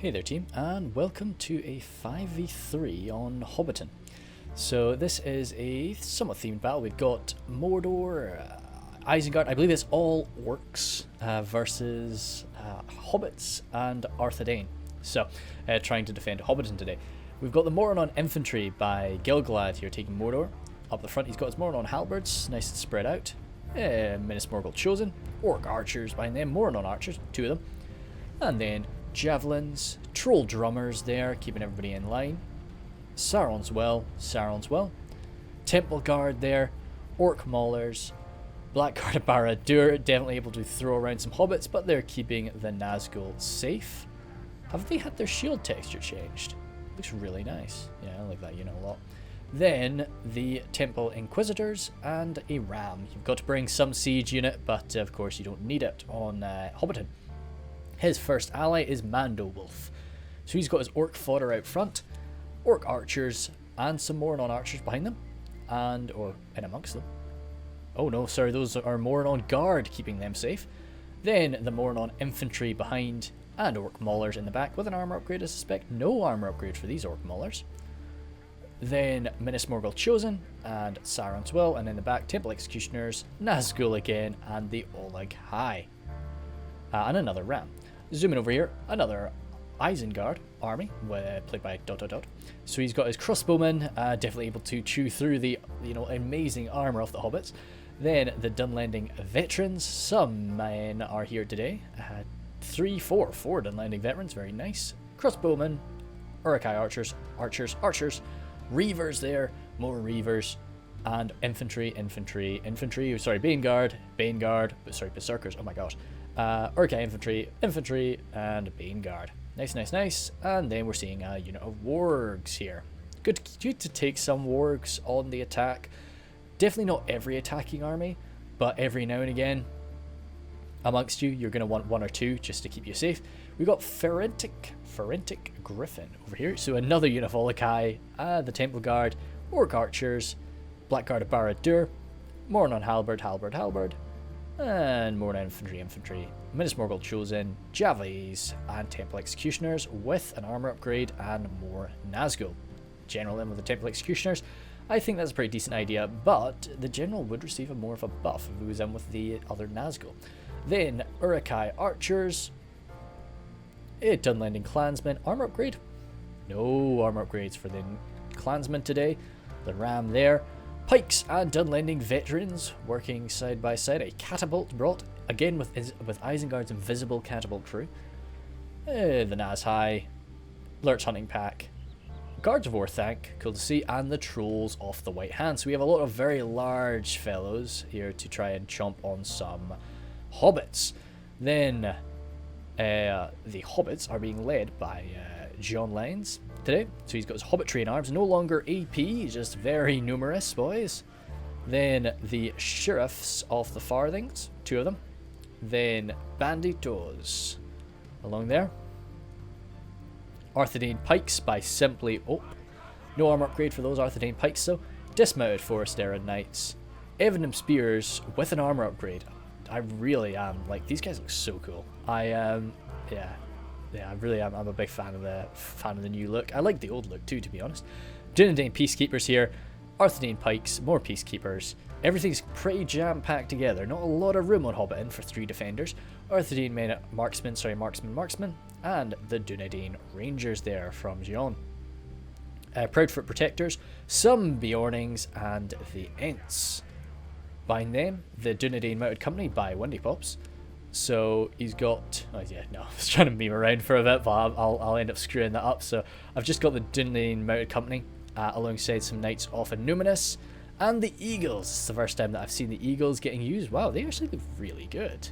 Hey there team, and welcome to a 5v3 on Hobbiton. So this is a somewhat themed battle. We've got Mordor, Isengard, I believe it's all orcs versus Hobbits and Arthedain. So, trying to defend Hobbiton today. We've got the Mordor infantry by Gilgalad here taking Mordor. Up the front he's got his Mordor halberds, nice and spread out. Minas Morgul chosen, orc archers behind them, Mordor archers, two of them. And then javelins, troll drummers there, keeping everybody in line. Sauron's well. Temple guard there, orc maulers, blackguard of Barad-dûr, definitely able to throw around some hobbits, but they're keeping the Nazgul safe. Have they had their shield texture changed? Looks really nice. Yeah, I like that unit a lot. Then the Temple Inquisitors and a ram. You've got to bring some siege unit, but of course you don't need it on Hobbiton. His first ally is Mandowulf. So he's got his orc fodder out front, orc archers, and some Mordor archers behind them, or in amongst them. Oh no, sorry, those are Mordor guard, keeping them safe. Then the Mordor infantry behind, and orc maulers in the back, with an armor upgrade, I suspect. No armor upgrade for these orc maulers. Then Minas Morgul chosen, and Sauron's will, and in the back, Temple Executioners, Nazgul again, and the Oleg High. And another ram. Zooming over here, another Isengard army, played by ... So he's got his crossbowmen, definitely able to chew through the amazing armor of the hobbits. Then the Dunlending veterans, some men are here today. Four Dunlending veterans, very nice. Crossbowmen, Uruk-hai archers, reavers there, more reavers, and berserkers, oh my gosh. Uruk-hai infantry, and Baneguard. Nice. And then we're seeing a unit of wargs here. Good to take some wargs on the attack. Definitely not every attacking army, but every now and again, amongst you, you're going to want one or two just to keep you safe. We've got Ferentic Griffin over here. So another unit of Oleg-hai, the Temple Guard, Orc Archers, Blackguard of Barad-dûr, Mordor halberd, and more infantry, Minas Morgul chosen, Javelins, and Temple Executioners with an armor upgrade and more Nazgul. General in with the Temple Executioners, I think that's a pretty decent idea, but the general would receive more of a buff if he was in with the other Nazgul. Then Uruk-hai archers, a Dunlending clansmen, armor upgrade. No armor upgrades for the clansmen today. The ram there. Pikes and Dunlending veterans working side by side. A catapult brought again with Isengard's invisible catapult crew. The Naz-hai, Lurch hunting pack, Guards of Orthanc, cool to see, and the trolls off the White Hand. So we have a lot of very large fellows here to try and chomp on some hobbits. Then the hobbits are being led by John Lyons today. So he's got his hobbit tree in arms, no longer AP, just very numerous boys. Then the sheriffs of the Farthings, two of them. Then banditos along there. Arthedain pikes by simply no armor upgrade for those Arthedain pikes though. Dismounted Forestera knights. Evenham spears with an armor upgrade. I really am, like, these guys look so cool. I really am. I'm a big fan of the new look. I like the old look too, to be honest. Dunedain peacekeepers here, Arthedain pikes, more peacekeepers. Everything's pretty jam-packed together. Not a lot of room on Hobbiton for 3 defenders. Arthedain marksmen, and the Dunedain rangers there from Gion. Proudfoot protectors, some Bjornings, and the Ents. Behind them, the Dunedain mounted company by Windy Pops. So he's got, I was trying to meme around for a bit, but I'll end up screwing that up. So I've just got the Dunedain mounted company alongside some knights off Numinous, and the Eagles. It's the first time that I've seen the Eagles getting used. Wow, they actually look really good.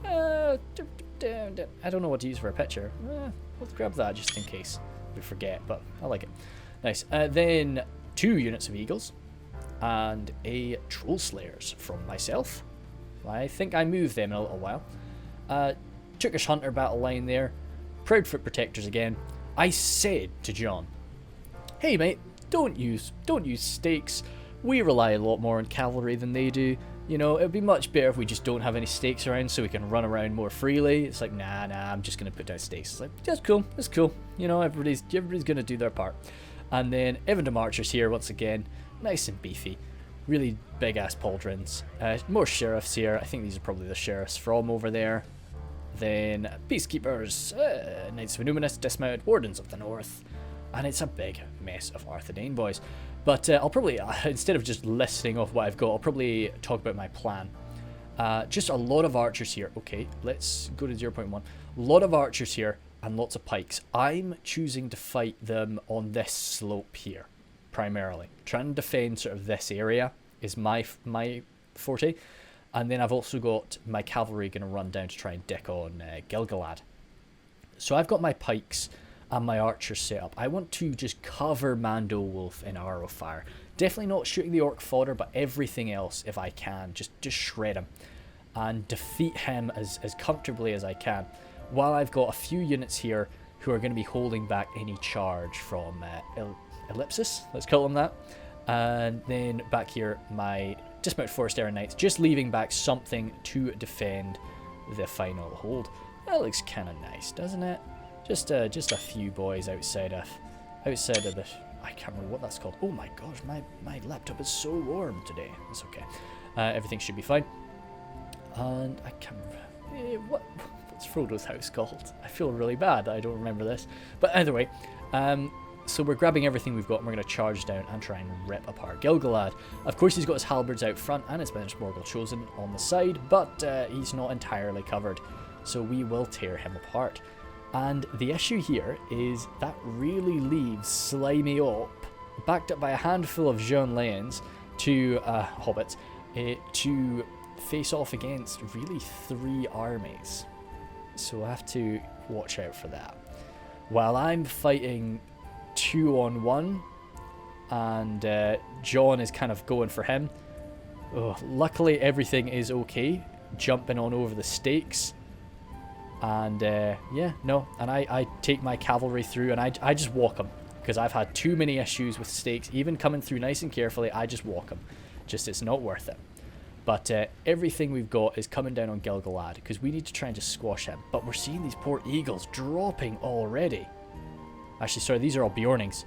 I don't know what to use for a picture. Let's grab that just in case we forget, but I like it. Nice. Then 2 units of Eagles and a Troll Slayers from myself. I think I moved them in a little while. Tookish Hunter battle line there. Proudfoot protectors again. I said to John, hey mate, don't use stakes. We rely a lot more on cavalry than they do. You know, it would be much better if we just don't have any stakes around so we can run around more freely. It's like, nah, I'm just going to put down stakes. It's like, that's cool, that's cool. You know, everybody's going to do their part. And then Evandom Archers here, once again, nice and beefy. Really big-ass pauldrons. More sheriffs here. I think these are probably the sheriffs from over there. Then Peacekeepers, Knights of Illuminus, Dismounted Wardens of the North. And it's a big mess of Arthedain, boys. But I'll probably, instead of just listing off what I've got, I'll probably talk about my plan. Just a lot of archers here. Okay, let's go to 0.1. A lot of archers here and lots of pikes. I'm choosing to fight them on this slope here, primarily. Trying to defend sort of this area is my forte. And then I've also got my cavalry going to run down to try and deck on Gil-galad. So I've got my pikes and my archers set up. I want to just cover Mando Wolf in arrow fire. Definitely not shooting the orc fodder, but everything else, if I can, just shred him and defeat him as comfortably as I can. While I've got a few units here who are going to be holding back any charge from Ellipsis, let's call them that. And then back here, my Dismounted Forest Era Knights, just leaving back something to defend the final hold. That looks kind of nice, doesn't it? Just a few boys outside of the. I can't remember what that's called. Oh my gosh, my laptop is so warm today. It's okay. Everything should be fine. And I can't remember what's Frodo's house called. I feel really bad. I don't remember this. But either way, so we're grabbing everything we've got and we're going to charge down and try and rip apart Gil-galad. Of course, he's got his halberds out front and his Bench Morgul Chosen on the side, but he's not entirely covered. So we will tear him apart. And the issue here is that really leaves Slimy Op, backed up by a handful of Jean Laens, to Hobbits, to face off against really 3 armies. So I have to watch out for that. While I'm fighting 2-on-1, and John is kind of going for him. Luckily everything is okay, jumping on over the stakes. And and I take my cavalry through and I just walk them because I've had too many issues with stakes. Even coming through nice and carefully, I just walk them. Just, it's not worth it. But everything we've got is coming down on Gil-galad because we need to try and just squash him. But we're seeing these poor eagles dropping already. Actually, sorry, these are all Bjornings.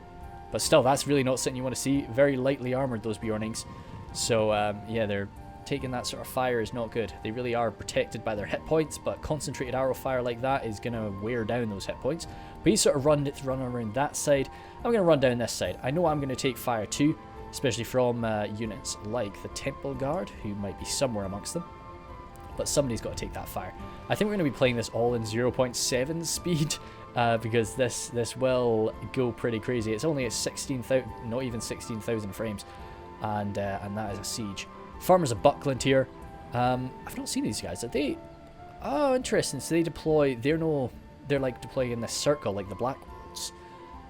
But still, that's really not something you want to see. Very lightly armored, those Bjornings. So, yeah, they're taking that sort of fire is not good. They really are protected by their hit points, but concentrated arrow fire like that is going to wear down those hit points. But he's sort of run around that side. I'm going to run down this side. I know I'm going to take fire too, especially from units like the Temple Guard, who might be somewhere amongst them. But somebody's got to take that fire. I think we're going to be playing this all in 0.7 speed, because this will go pretty crazy. It's only at 16,000, not even 16,000 frames, and that is a siege. Farmers of Buckland here. I've not seen these guys. Are they? Oh, interesting. So they deploy. They're like deploying in this circle, like the Black Wolves,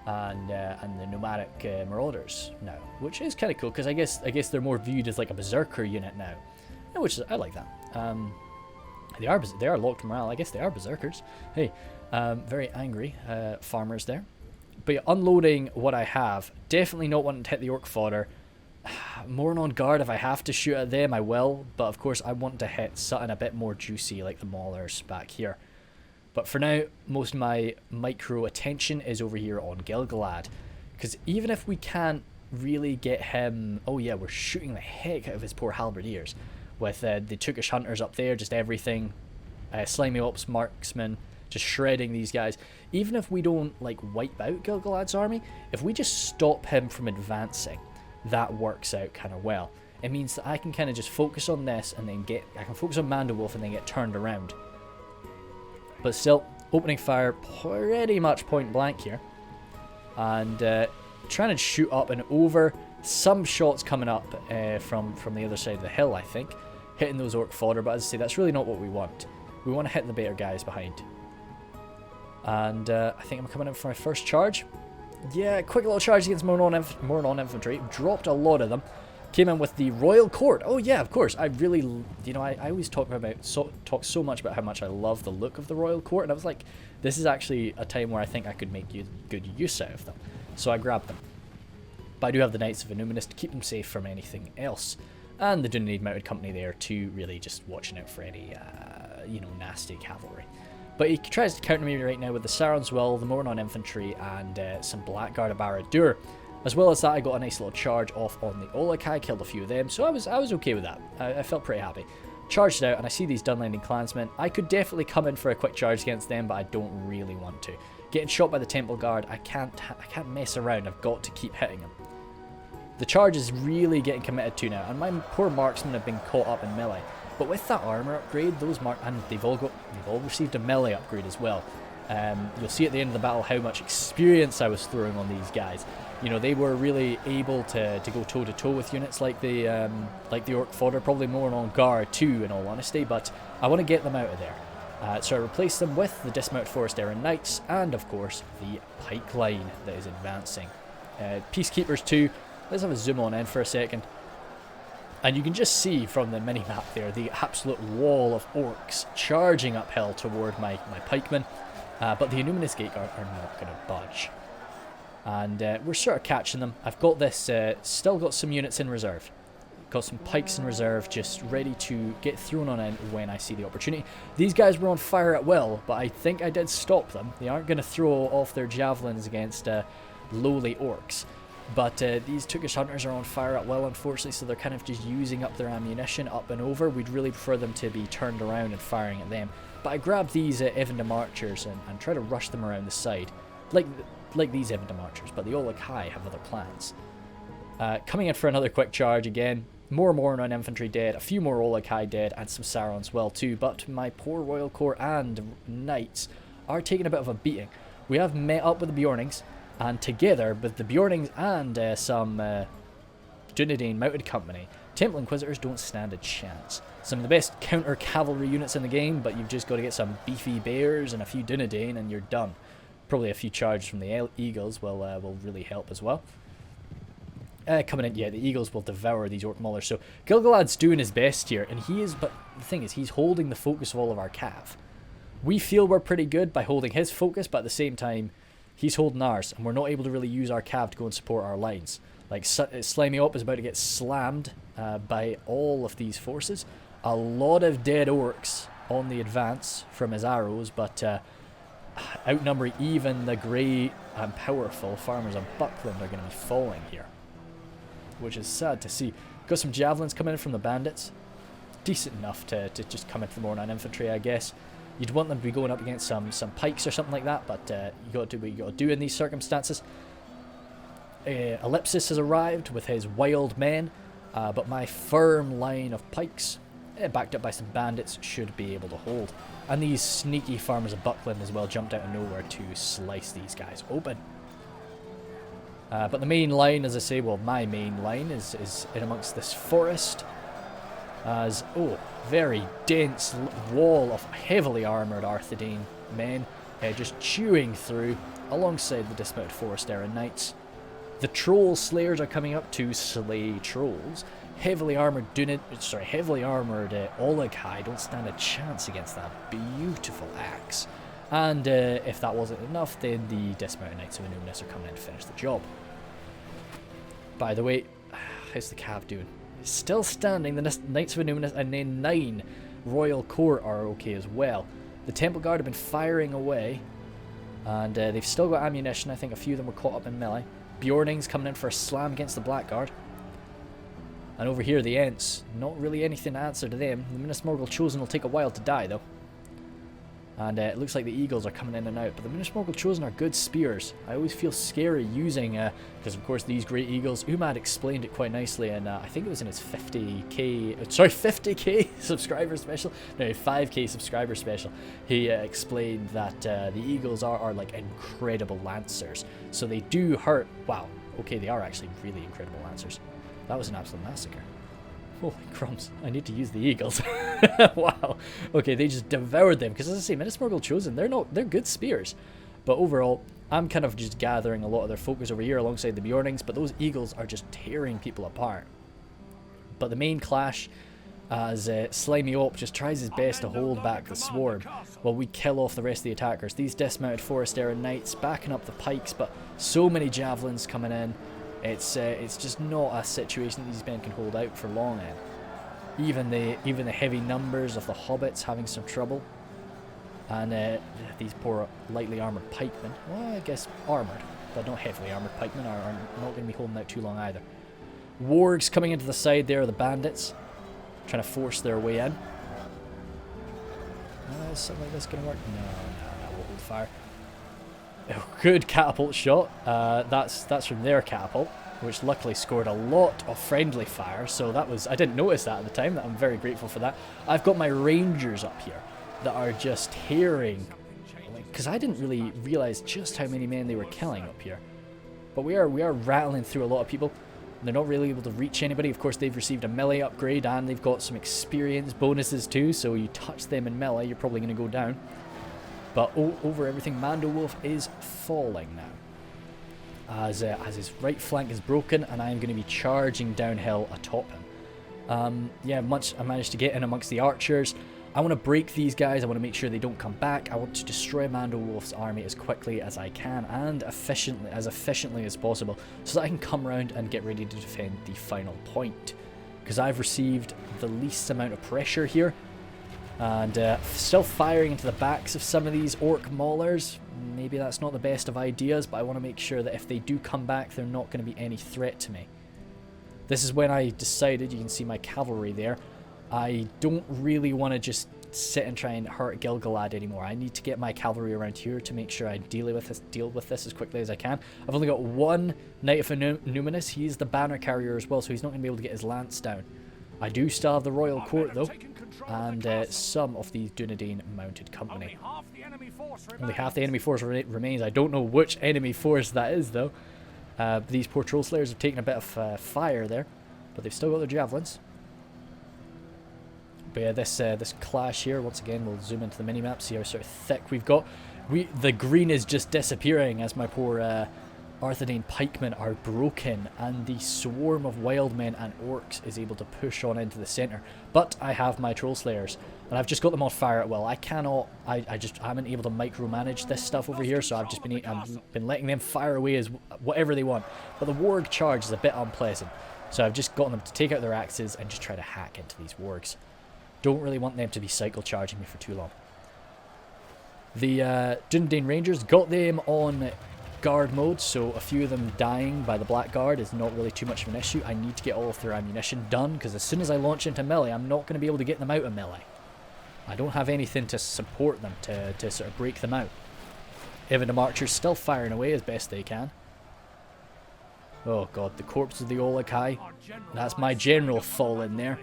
and the nomadic Marauders now, which is kind of cool because I guess they're more viewed as like a berserker unit now, which is, I like that. They are locked morale. I guess they are berserkers. Hey, very angry farmers there. But yeah, unloading what I have. Definitely not wanting to hit the orc fodder. More on guard. If I have to shoot at them, I will. But of course, I want to hit something a bit more juicy, like the maulers back here. But for now, most of my micro attention is over here on Gil-galad, because even if we can't really get him, oh yeah, we're shooting the heck out of his poor halberdiers with the Tookish hunters up there, just everything, slimy ops, marksmen, just shredding these guys. Even if we don't like wipe out Gil-galad's army, if we just stop him from advancing, that works out kind of well. It means that I can kind of just focus on this and then I can focus on Mando Wolf and then get turned around. But still, opening fire pretty much point blank here. And trying to shoot up and over. Some shots coming up from the other side of the hill, I think. Hitting those orc fodder, but as I say, that's really not what we want. We want to hit the better guys behind. And I think I'm coming in for my first charge. Yeah, quick little charge against Mordor infantry. Dropped a lot of them. Came in with the Royal Court. Oh yeah, of course. I really, you know, I always talk so much about how much I love the look of the Royal Court, and I was like, this is actually a time where I think I could make good use out of them. So I grabbed them. But I do have the Knights of Illuminus to keep them safe from anything else. And the Dunedain mounted company there too, really just watching out for any, you know, nasty cavalry. But he tries to counter me right now with the Sauron's Will, the Mornon infantry, and some Blackguard of Barad-dûr. As well as that, I got a nice little charge off on the Olokai, killed a few of them, so I was okay with that. I felt pretty happy. Charged out, and I see these Dunlanding clansmen. I could definitely come in for a quick charge against them, but I don't really want to. Getting shot by the Temple Guard, I can't mess around. I've got to keep hitting them. The charge is really getting committed to now, and my poor marksmen have been caught up in melee. But with that armor upgrade, and they've all received a melee upgrade as well. You'll see at the end of the battle how much experience I was throwing on these guys. You know, they were really able to go toe to toe with units like the Orc Fodder, probably more on guard too, in all honesty. But I want to get them out of there. So I replace them with the dismounted Forest Errand Knights, and of course the pike line that is advancing. Peacekeepers too. Let's have a zoom on in for a second. And you can just see from the mini-map there the absolute wall of orcs charging uphill toward my pikemen. But the Illuminous Gate Guard are not going to budge. And we're sort of catching them. I've got this, still got some units in reserve. Got some pikes in reserve, just ready to get thrown on in when I see the opportunity. These guys were on fire at will, but I think I did stop them. They aren't going to throw off their javelins against lowly orcs. But these Tookish Hunters are on fire at will, unfortunately, so they're kind of just using up their ammunition up and over. We'd really prefer them to be turned around and firing at them. But I grabbed these Evandam Archers and try to rush them around the side. Like these Evandam Archers, but the Olokai have other plans. Coming in for another quick charge again. More Mornon infantry dead, a few more Olokai dead, and some Sauron's Well too. But my poor Royal Corps and Knights are taking a bit of a beating. We have met up with the Bjornings, and together with the Bjornings and some Dunedain mounted company, Temple Inquisitors don't stand a chance. Some of the best counter cavalry units in the game, but you've just got to get some beefy bears and a few Dunedain and you're done. Probably a few charges from the Eagles will really help as well. Coming in, yeah, the Eagles will devour these Orc Maulers. So Gilgalad's doing his best here, and but the thing is, he's holding the focus of all of our cav. We feel we're pretty good by holding his focus, but at the same time, he's holding ours, and we're not able to really use our cav to go and support our lines. Like, Slimy Op is about to get slammed by all of these forces. A lot of dead orcs on the advance from his arrows, but outnumbering even the great and powerful farmers of Buckland are going to be falling here, which is sad to see. Got some javelins coming in from the bandits. Decent enough to just come into the Mornon infantry, I guess. You'd want them to be going up against some pikes or something like that, but you got to do what you got to do in these circumstances. Ellipsis has arrived with his wild men, but my firm line of pikes, backed up by some bandits, should be able to hold. And these sneaky farmers of Buckland as well jumped out of nowhere to slice these guys open. But the main line, as I say, well, my main line is in amongst this forest. As, very dense wall of heavily armoured Arthedain men just chewing through alongside the dismounted Forest Errand Knights. The Troll Slayers are coming up to slay trolls. Heavily armoured Olokai don't stand a chance against that beautiful axe. And if that wasn't enough, then the dismounted Knights of Innuminus are coming in to finish the job. By the way, how's the cav doing? Still standing. The Knights of Innuminus and then 9 Royal Corps are okay as well. The Temple Guard have been firing away, and they've still got ammunition. I think a few of them were caught up in melee. Bjornings coming in for a slam against the Blackguard. And over here, the Ents, not really anything to answer to them. The Minas Morgul Chosen will take a while to die, though. And it looks like the Eagles are coming in and out. But the Minas Morgul Chosen are good spears. I always feel scary using, because of course these great eagles, Umad explained it quite nicely, and I think it was in his 50k subscriber special? No, 5k subscriber special. He explained that the Eagles are like incredible lancers. So they do hurt. Wow, okay, they are actually really incredible lancers. That was an absolute massacre. Holy crumbs, I need to use the Eagles. Wow. Okay, they just devoured them. Because as I say, Minas Morgul Chosen, they're good spears. But overall, I'm kind of just gathering a lot of their focus over here alongside the Bjornings. But those Eagles are just tearing people apart. But the main clash, as Slimy Op just tries his best to hold back the swarm while we kill off the rest of the attackers. These dismounted Forest Errand Knights backing up the pikes, but so many javelins coming in. It's just not a situation that these men can hold out for long in. Even the heavy numbers of the Hobbits having some trouble. And these poor lightly armoured pikemen, well, I guess armoured, but not heavily armoured pikemen, are not going to be holding out too long either. Wargs coming into the side there, the bandits, trying to force their way in. Is something like this going to work? No, we'll hold fire. Oh, good catapult shot. That's from their catapult, which luckily scored a lot of friendly fire, so that was, I didn't notice that at the time. I'm very grateful for that. I've got my rangers up here that are just tearing, because I didn't really realize just how many men they were killing up here. But we are rattling through a lot of people. They're not really able to reach anybody. Of course, they've received a melee upgrade and they've got some experience bonuses too, so you touch them in melee, you're probably going to go down. But over everything, Mando Wolf is falling now, as his right flank is broken, and I am going to be charging downhill atop him. Yeah, I managed to get in amongst the archers. I want to break these guys. I want to make sure they don't come back. I want to destroy Mando Wolf's army as quickly as I can and as efficiently as possible, so that I can come around and get ready to defend the final point. Because I've received the least amount of pressure here, and still firing into the backs of some of these orc maulers. Maybe that's not the best of ideas, but I want to make sure that if they do come back, they're not going to be any threat to me. This is when I decided, you can see my cavalry there, I don't really want to just sit and try and hurt Gil-galad anymore. I need to get my cavalry around here to make sure I deal with this as quickly as I can. I've only got one Knight of Numinous. He's the banner carrier as well, so he's not going to be able to get his lance down. I do still have the Royal Court though, and some of the Dunedain mounted company. Only half the enemy force remains. I don't know which enemy force that is though. These poor Troll Slayers have taken a bit of fire there, but they've still got their javelins. But yeah, this clash here, once again, we'll zoom into the minimap, see how sort of thick we've got. The green is just disappearing as my poor Arthedain pikemen are broken, and the swarm of wildmen and orcs is able to push on into the centre. But I have my Troll Slayers, and I've just got them on fire at will. I just haven't able to micromanage this stuff over here, so I've been letting them fire away as whatever they want. But the warg charge is a bit unpleasant, so I've just gotten them to take out their axes and just try to hack into these wargs. Don't really want them to be cycle charging me for too long. The Dunedain Rangers got them on guard mode, so a few of them dying by the Black Guard is not really too much of an issue. I need to get all of their ammunition done, because as soon as I launch into melee, I'm not going to be able to get them out of melee. I don't have anything to support them, to sort of break them out. Even the Archers still firing away as best they can. Oh god, the corpse of the Olokai. That's my general fall in there,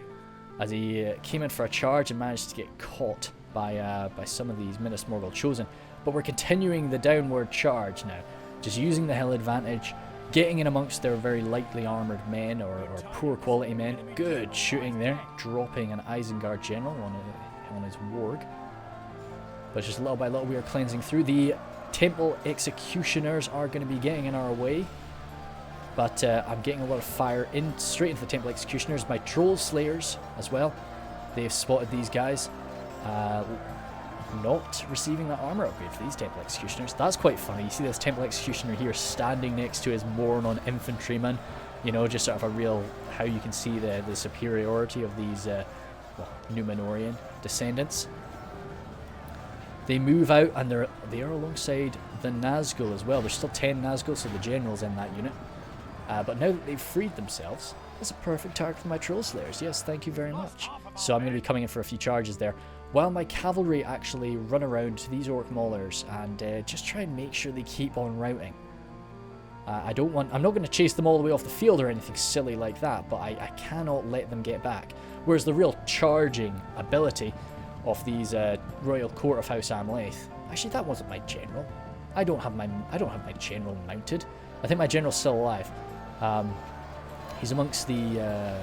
as he came in for a charge and managed to get caught by some of these Minas Morgul Chosen. But we're continuing the downward charge now, just using the hill advantage, getting in amongst their very lightly armoured men, or poor quality men. Good shooting there, dropping an Isengard general on his warg. But just little by little we are cleansing through. The Temple Executioners are going to be getting in our way. But I'm getting a lot of fire straight into the Temple Executioners. My Troll Slayers as well. They've spotted these guys. Not receiving that armor upgrade for these Temple Executioners. That's quite funny. You see this Temple Executioner here standing next to his Mornon infantryman. You know, just sort of a real, how you can see the superiority of these Numenorian descendants. They move out, and they are alongside the Nazgul as well. There's still 10 Nazgul, so the general's in that unit. But now that they've freed themselves, it's a perfect target for my Troll Slayers. Yes, thank you very much. So I'm going to be coming in for a few charges there, while my cavalry actually run around to these orc maulers and just try and make sure they keep on routing. I'm not going to chase them all the way off the field or anything silly like that, but I cannot let them get back. Whereas the real charging ability of these Royal Court of House Amlaeth, actually that wasn't my general. I don't have my general mounted. I think my general's still alive. He's amongst the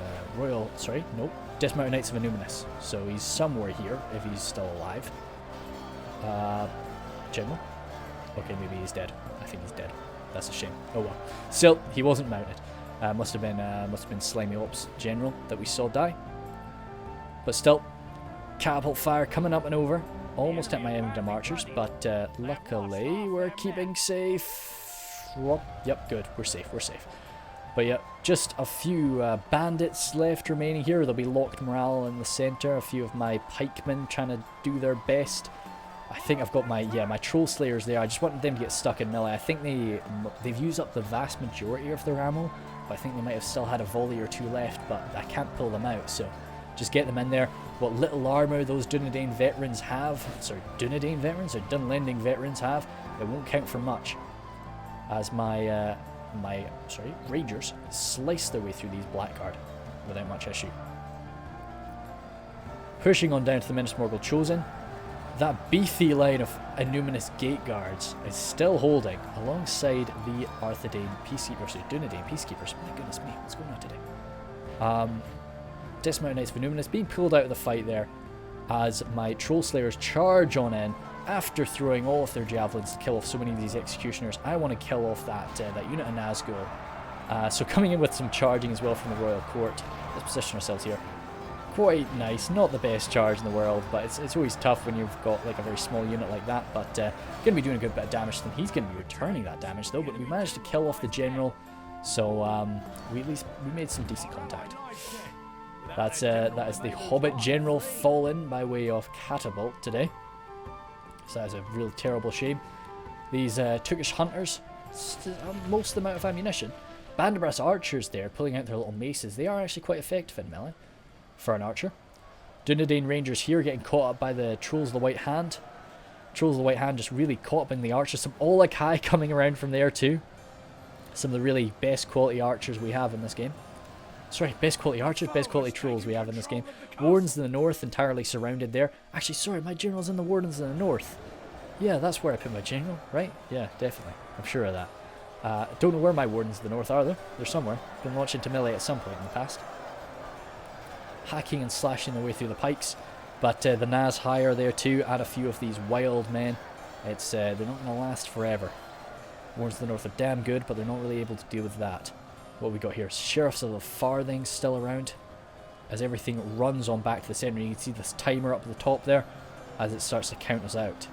Dismounted Knights of Numinous, so he's somewhere here if he's still alive. General? Okay, maybe he's dead. I think he's dead. That's a shame. Oh well. Still, he wasn't mounted. Must have been Slimy Ops General that we saw die. But still, catapult fire coming up and over. Almost hit my Emdam Archers, but luckily we're keeping safe. Yep, good. We're safe. But yeah, just a few bandits left remaining here. There'll be locked morale in the centre. A few of my pikemen trying to do their best. I think I've got my troll slayers there. I just wanted them to get stuck in melee. I think they've used up the vast majority of their ammo. But I think they might have still had a volley or two left, but I can't pull them out. So just get them in there. What little armour those Dunedain veterans have, sorry, Dunedain veterans or Dunlending veterans have, it won't count for much. As my Rangers slice their way through these Blackguard without much issue. Pushing on down to the Minas Morgul Chosen, that beefy line of Innuminous Gate Guards is still holding alongside the Arthedain Peacekeepers, sorry, Dunedain Peacekeepers. My goodness me, what's going on today? Dismounted Knights of Innuminous being pulled out of the fight there as my Troll Slayers charge on in after throwing all of their javelins to kill off so many of these executioners. I want to kill off that unit of Nazgul. So coming in with some charging as well from the Royal Court. Let's position ourselves here. Quite nice, not the best charge in the world, but it's always tough when you've got like a very small unit like that. But going to be doing a good bit of damage to them. He's going to be returning that damage though, but we managed to kill off the general, so we made some decent contact. That is the Hobbit general fallen by way of catapult today. So that is a real terrible shame. These Turkish hunters, most of them out of ammunition. Bandabrass archers there, pulling out their little maces. They are actually quite effective in melee for an archer. Dunedain Rangers here getting caught up by the Trolls of the White Hand. Trolls of the White Hand just really caught up in the archers. Some Olokai coming around from there too. Some of the really best quality archers we have in this game. Sorry, best quality archers, best quality trolls we have in this game. Wardens in the north, entirely surrounded there. Actually, sorry, my general's in the Wardens in the north. Yeah, that's where I put my general, right? Yeah, definitely. I'm sure of that. Don't know where my Wardens in the north are though. They're somewhere. Been launching to melee at some point in the past. Hacking and slashing their way through the pikes. But the Naz High are there too, and a few of these wild men. It's they're not going to last forever. Wardens in the north are damn good, but they're not really able to deal with that. What we got here? Sheriffs of the Farthing still around. As everything runs on back to the centre, you can see this timer up at the top there as it starts to count us out.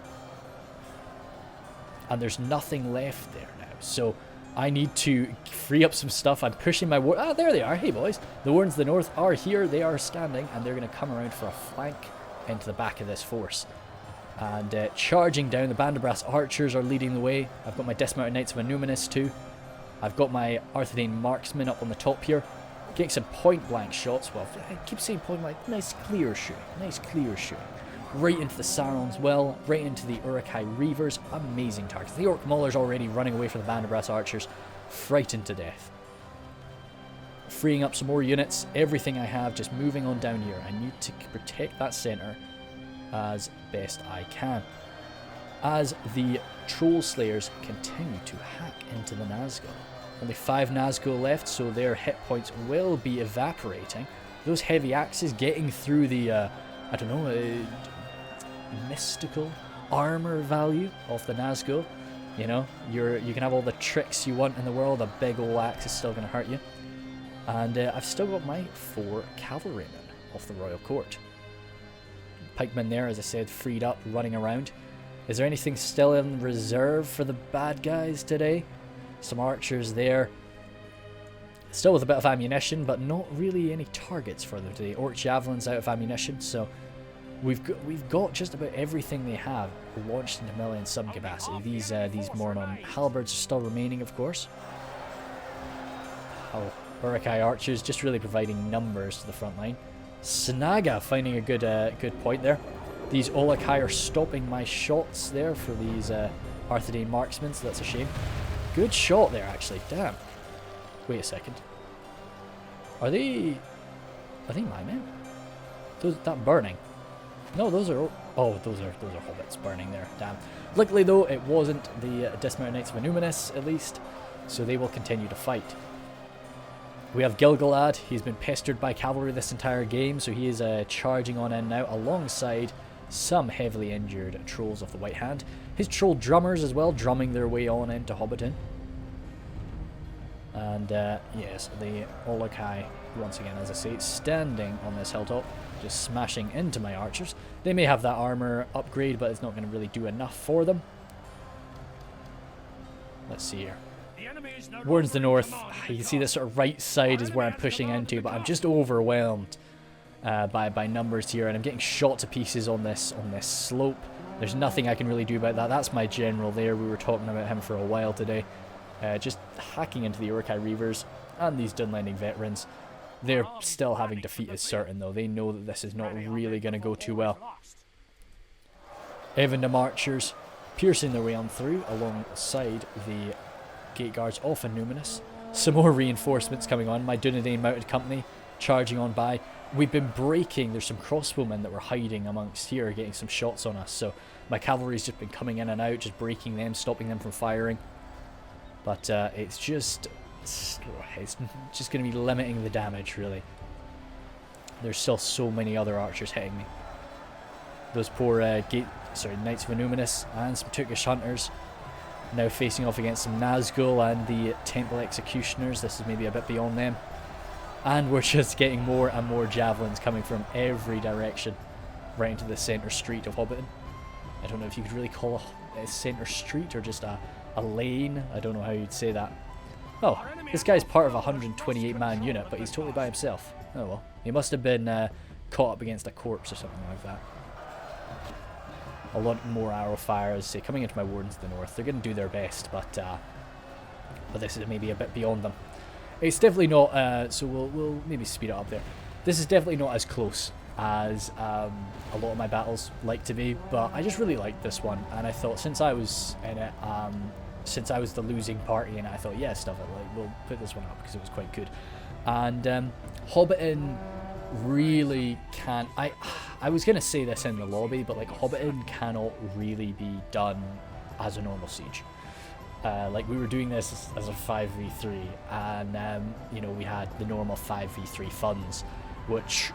And there's nothing left there now. So I need to free up some stuff. I'm pushing my war. Ah, there they are. Hey boys. The Wardens of the North are here. They are standing and they're going to come around for a flank into the back of this force. And charging down, the Bandabrass archers are leading the way. I've got my Dismounted Knights of Innuminous too. I've got my Arthedain marksmen up on the top here. Getting some point blank shots. Well, I keep saying point blank. Nice clear shooting. Nice clear shooting. Right into the Sauron's Well. Right into the Uruk-hai Reavers. Amazing targets. The Orc Maulers already running away from the Bandabrass archers. Frightened to death. Freeing up some more units. Everything I have just moving on down here. I need to protect that centre as best I can. As the Troll Slayers continue to hack into the Nazgul. Only 5 Nazgul left, so their hit points will be evaporating. Those heavy axes getting through the, I don't know, mystical armor value of the Nazgul. You know, you can have all the tricks you want in the world, a big old axe is still going to hurt you. And I've still got my 4 cavalrymen off the Royal Court. Pikemen there, as I said, freed up, running around. Is there anything still in reserve for the bad guys today? Some archers there. Still with a bit of ammunition, but not really any targets for them today. Orc javelins out of ammunition, so we've got just about everything they have launched into melee in some capacity. These Mornon halberds are still remaining, of course. Oh, Uruk-hai archers just really providing numbers to the front line. Snaga finding a good point there. These Olokai are stopping my shots there for these Arthedain marksmen, so that's a shame. Good shot there, actually. Damn. Wait a second. Are they my men? That burning? No, those are. Oh, those are hobbits burning there. Damn. Luckily though, it wasn't the Dismounted Knights of Innuminous, at least, so they will continue to fight. We have Gilgalad. He's been pestered by cavalry this entire game, so he is charging on in now alongside some heavily injured Trolls of the White Hand. His Troll drummers as well, drumming their way on into Hobbiton. And yes, the Olokai, once again, as I say, standing on this hilltop, just smashing into my archers. They may have that armor upgrade, but it's not going to really do enough for them. Let's see here. Wardens of the North, you can see this sort of right side is where I'm pushing into, but I'm just overwhelmed by numbers here, and I'm getting shot to pieces on this slope. There's nothing I can really do about that. That's my general there. We were talking about him for a while today. Just hacking into the Uruk-hai Reavers and these Dunlending veterans. They're still having defeat is certain, though. They know that this is not really going to go too well. Evandom archers piercing their way on through alongside the gate guards off in Numinous. Some more reinforcements coming on. My Dunedain mounted company charging on by. We've been breaking. There's some crossbowmen that were hiding amongst here, getting some shots on us. So my cavalry's just been coming in and out, just breaking them, stopping them from firing. But it's just going to be limiting the damage, really. There's still so many other archers hitting me. Those poor Knights of Numinous and some Turkish hunters now facing off against some Nazgul and the Temple Executioners. This is maybe a bit beyond them. And we're just getting more and more javelins coming from every direction right into the centre street of Hobbiton. I don't know if you could really call a centre street or just a lane. I don't know how you'd say that. Oh, this guy's part of a 128-man unit, but he's totally by himself. Oh well. He must have been caught up against a corpse or something like that. A lot more arrow fire, as I say, coming into my Wardens of the North. They're going to do their best, but this is maybe a bit beyond them. It's definitely not, so we'll maybe speed it up there. This is definitely not as close as a lot of my battles like to be, but I just really liked this one, and I thought since I was in it, since I was the losing party in it, I thought, yeah, stuff it, like, we'll put this one up because it was quite good. And Hobbiton really can't, I was going to say this in the lobby, but like Hobbiton cannot really be done as a normal siege. Like we were doing this as a 5v3, and you know, we had the normal 5v3 funds, which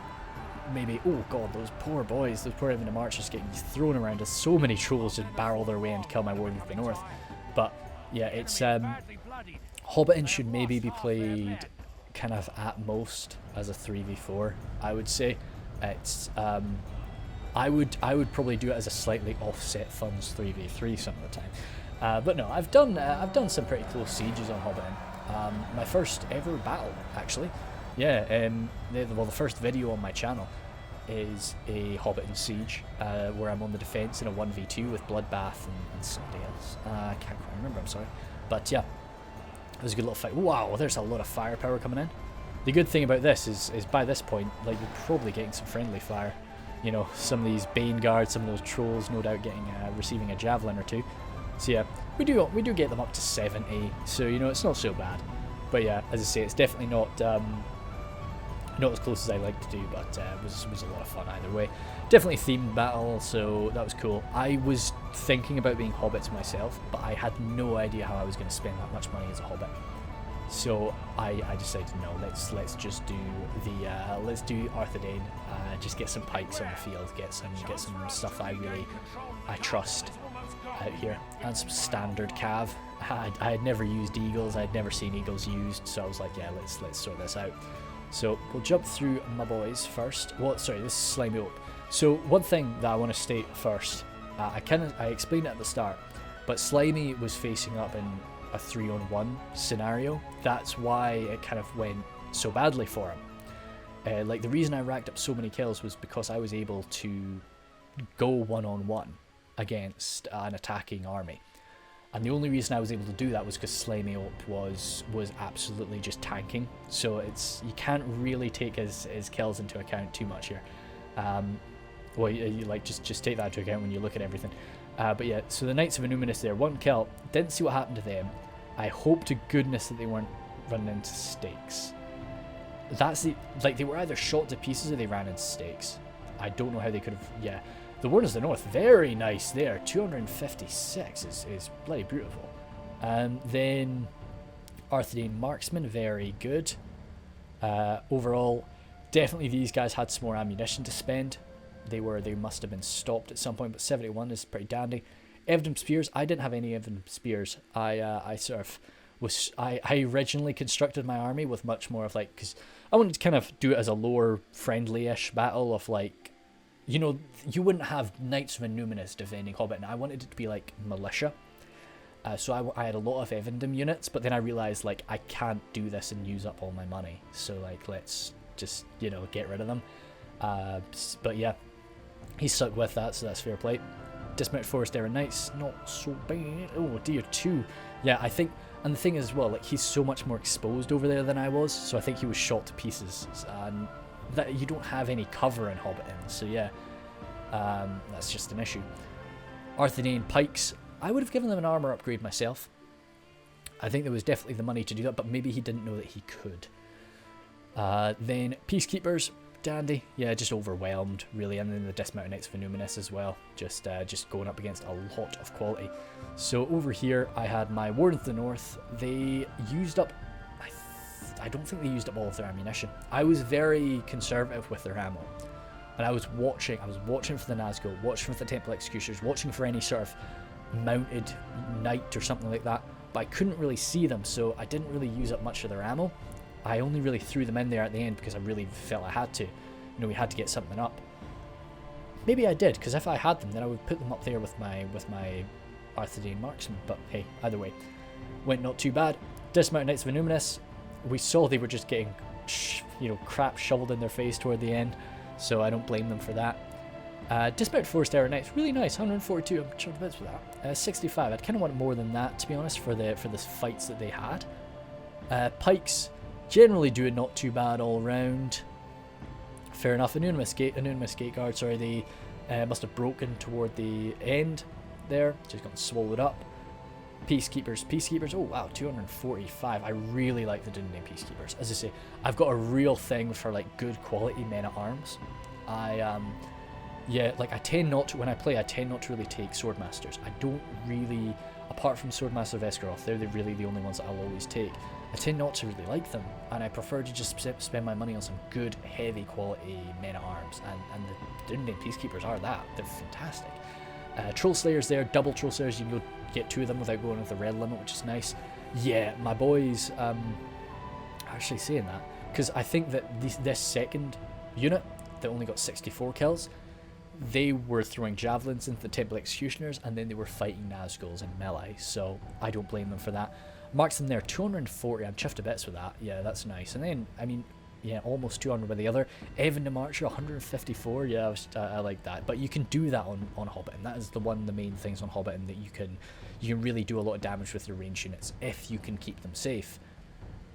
maybe, oh god, those poor boys, those poor Evandom archers getting thrown around as so many trolls just barrel their way in to kill my Wardens of the North. But yeah, it's Hobbiton should maybe be played kind of at most as a 3v4, I would say. It's I would probably do it as a slightly offset funds 3v3 some of the time. But no, I've done some pretty close sieges on Hobbiton. My first ever battle, actually. Yeah, well, the first video on my channel is a Hobbiton siege, where I'm on the defence in a 1v2 with Bloodbath and somebody else. I can't quite remember, I'm sorry. But yeah, it was a good little fight. Wow, there's a lot of firepower coming in. The good thing about this is by this point, like, you're probably getting some friendly fire. You know, some of these Bane guards, some of those trolls, no doubt getting receiving a javelin or two. So yeah, we do get them up to 70, so you know, it's not so bad. But yeah, as I say, it's definitely not as close as I like to do, but it was a lot of fun either way. Definitely themed battle, so that was cool. I was thinking about being hobbits myself, but I had no idea how I was going to spend that much money as a hobbit. So I decided, no, let's just do the let's do Arthedain, just get some pikes on the field, get some stuff I trust out here, and some standard cav. I had never used eagles, I'd never seen eagles used, so I was like, yeah, let's sort this out. So we'll jump through my boys first. Well, sorry, this is Slimy Ope. So one thing that I want to state first, I explained it at the start, but Slimy was facing up in a 3-on-1 scenario. That's why it kind of went so badly for him. Like, the reason I racked up so many kills was because I was able to go 1-on-1 against an attacking army. And the only reason I was able to do that was because Slimy Ope was absolutely just tanking. So you can't really take his kills into account too much here. Well, you like just take that into account when you look at everything. But yeah, so the Knights of Numinous there, 1 kill. Didn't see what happened to them. I hope to goodness that they weren't running into stakes. They were either shot to pieces or they ran into stakes. I don't know how they could have. Yeah. The Wardens of the North, very nice there. 256 is bloody beautiful. Then Arthedain Marksman, very good. Overall, definitely these guys had some more ammunition to spend. They must have been stopped at some point, but 71 is pretty dandy. Evandom Spears, I didn't have any Evandom Spears. I originally constructed my army with much more of like, because I wanted to kind of do it as a lower friendly-ish battle of like, you know, you wouldn't have Knights of Numinous defending Hobbiton. I wanted it to be like militia. So I had a lot of Evandom units, but then I realized like I can't do this and use up all my money. So like let's just, you know, get rid of them. But yeah, he stuck with that, so that's fair play. Dismounted Forest Era Knights, not so bad. Oh dear, 2. Yeah, I think, and the thing is as well, like he's so much more exposed over there than I was, so I think he was shot to pieces. And that you don't have any cover in Hobbiton, so yeah, that's just an issue. Arthedain Pikes, I would have given them an armor upgrade myself. I think there was definitely the money to do that, but maybe he didn't know that he could. Then Peacekeepers, dandy. Yeah, just overwhelmed really, and then the Dismounted Knights of Illuminus as well. Just going up against a lot of quality. So over here I had my Wardens of the North. They used up, I don't think they used up all of their ammunition. I was very conservative with their ammo, and I was watching for the Nazgul, watching for the Temple Executioners, watching for any sort of mounted knight or something like that, but I couldn't really see them, so I didn't really use up much of their ammo. I only really threw them in there at the end because I really felt I had to. You know, we had to get something up. Maybe I did, because if I had them, then I would put them up there with my Arthedain marksman. But hey, either way, went not too bad. Dismounted Knights of Illuminus, we saw they were just getting, you know, crap shoveled in their face toward the end, so I don't blame them for that. Dismounted Forest Era Knights, really nice, 142. I'm chuffed a bit with that. 65. I'd kind of want more than that, to be honest, for the fights that they had. Pikes, generally doing not too bad all round. Fair enough. Anonymous Gate Guard, sorry, they must have broken toward the end there, just got swallowed up. Peacekeepers, oh wow, 245. I really like the Dunedin Peacekeepers. As I say, I've got a real thing for like good quality men-at-arms. Yeah, like I tend not to, when I play, I tend not to really take Swordmasters. I don't really, apart from Swordmaster of Esgaroth, they're really the only ones that I'll always take. I tend not to really like them, and I prefer to just spend my money on some good, heavy quality men-at-arms, and the Dunedin Peacekeepers are that. They're fantastic. Troll Slayers there, double Troll Slayers, you can go get 2 of them without going with the red limit, which is nice. Yeah, my boys, actually saying that, because I think that this second unit that only got 64 kills, they were throwing javelins into the Temple Executioners, and then they were fighting Nazguls in melee, so I don't blame them for that. Marks them there, 240, I'm chuffed to bits with that, yeah, that's nice. And then, I mean, yeah, almost 200 with the other. Evandom Archer, 154, yeah, I like that. But you can do that on Hobbiton. That is the main things on Hobbiton, that you can really do a lot of damage with your range units if you can keep them safe.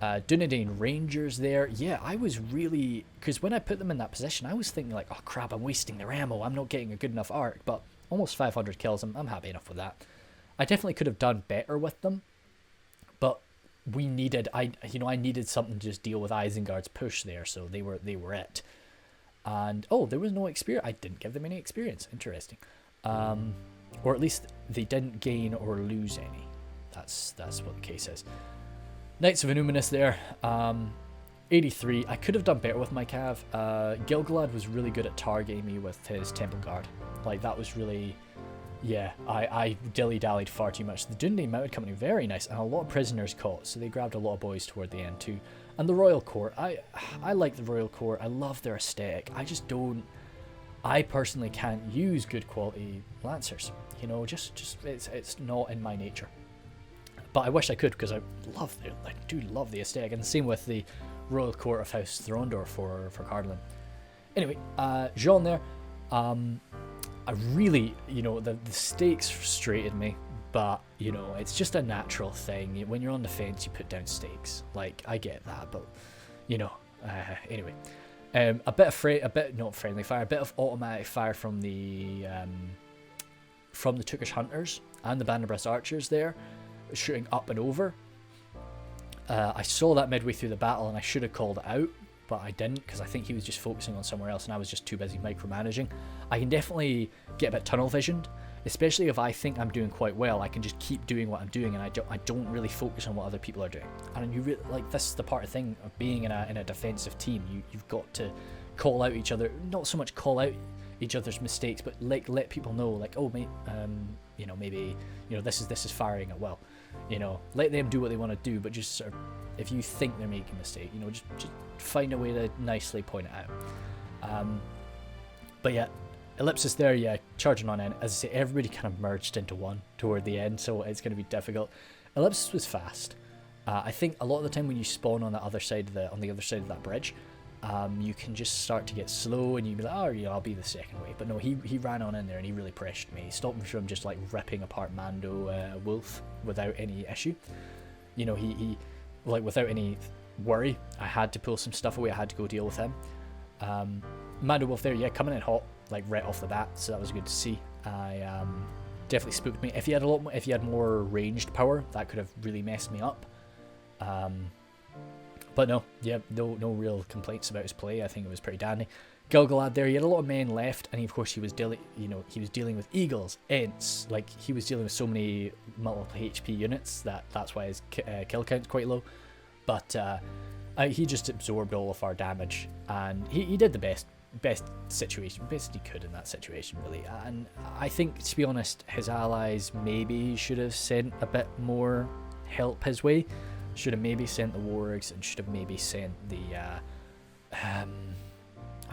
Dunedain Rangers there, yeah, I was really, because when I put them in that position, I was thinking like, oh crap, I'm wasting their ammo, I'm not getting a good enough arc, but almost 500 kills, I'm happy enough with that. I definitely could have done better with them, but we needed, I needed something to just deal with Isengard's push there, so they were it. And oh, there was no experience. I didn't give them any experience. Interesting. Or at least they didn't gain or lose any. That's what the case is. Knights of Illuminus there. 83. I could have done better with my cav. Gilgalad was really good at targeting me with his Temple Guard. Like that was really, yeah, I dilly-dallied far too much. The Dunedin Mounted Company, very nice, and a lot of prisoners caught, so they grabbed a lot of boys toward the end too. And the Royal Court, I like the Royal Court, I love their aesthetic, I personally can't use good quality Lancers, you know, just it's not in my nature. But I wish I could, because I do love the aesthetic, and the same with the Royal Court of House Throndor for Cardlin. Anyway, Jean there, I really, you know, the stakes frustrated me, but, you know, it's just a natural thing. When you're on the fence, you put down stakes. Like, I get that, but, you know, anyway. A bit of automatic fire from the Tookish Hunters and the Banderbreast Archers there, shooting up and over. I saw that midway through the battle, and I should have called it out, but I didn't, because I think he was just focusing on somewhere else and I was just too busy micromanaging. I can definitely get a bit tunnel visioned, especially if I think I'm doing quite well. I can just keep doing what I'm doing, and I don't really focus on what other people are doing. And you really, like, this is the part of thing of being in a defensive team. You've got to call out each other, not so much call out each other's mistakes, but like let people know, like, oh mate, you know, maybe, you know, this is firing it well, you know, let them do what they want to do, but just sort of, if you think they're making a mistake, you know, just find a way to nicely point it out. But yeah, Ellipsis there, yeah, charging on in. As I say, everybody kind of merged into one toward the end, so it's going to be difficult. Ellipsis was fast. I think a lot of the time when you spawn on the other side of that bridge, you can just start to get slow, and you'd be like, oh, yeah, I'll be the second wave. But no, he ran on in there and he really pressured me. He stopped me from just like ripping apart Mando Wolf without any issue. You know, he like without any worry. I had to pull some stuff away. I had to go deal with him. Mando Wolf there, yeah, coming in hot, like right off the bat, so that was good to see. I definitely spooked me. If he had more ranged power, that could have really messed me up. But no, yeah, no real complaints about his play. I think it was pretty dandy. Gilgalad there, he had a lot of men left, and of course he was dealing with eagles, ents, like he was dealing with so many multiple HP units that's why his kill count's quite low. But he just absorbed all of our damage, and he did the best he could in that situation, really. And I think, to be honest, his allies maybe should have sent a bit more help his way. Should have maybe sent the wargs, and should have maybe sent the I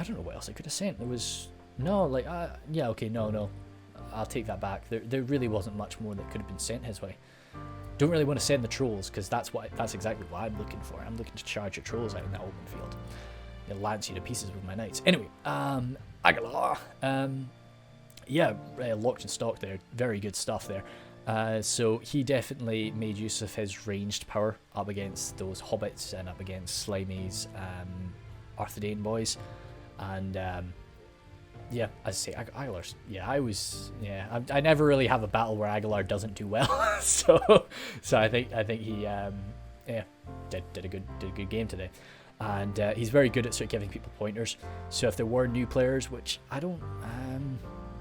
don't know what else I could have sent. There was no I'll take that back. There really wasn't much more that could have been sent his way. Don't really want to send the trolls, because that's exactly what I'm looking for. I'm looking to charge your trolls out in that open field. They'll lance you to pieces with my knights. Anyway, Aguilar. Locked and stocked there. Very good stuff there. So he definitely made use of his ranged power up against those hobbits and up against Slimy's Arthedain boys. And as I say, Aguilar's, I never really have a battle where Aguilar doesn't do well. so I think he did a good game today. And he's very good at sort of giving people pointers. So if there were new players, which I don't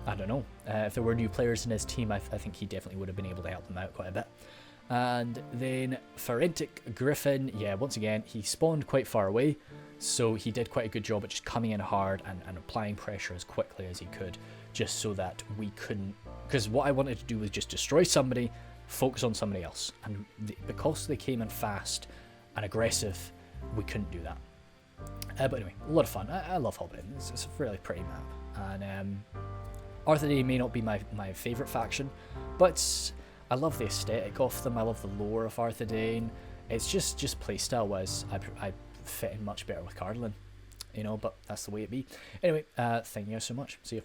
know, if there were new players in his team, I think he definitely would have been able to help them out quite a bit. And then Forentic Griffin, once again, he spawned quite far away, so he did quite a good job at just coming in hard and applying pressure as quickly as he could, just so that we couldn't, because what I wanted to do was just destroy somebody, focus on somebody else, and because they came in fast and aggressive, we couldn't do that. But anyway, a lot of fun. I love Hobbiton. It's a really pretty map. And Arthedain may not be my favourite faction, but I love the aesthetic of them. I love the lore of Arthedain. It's just playstyle wise, I fit in much better with Cardlin, but that's the way it be. Anyway, thank you guys so much. See you.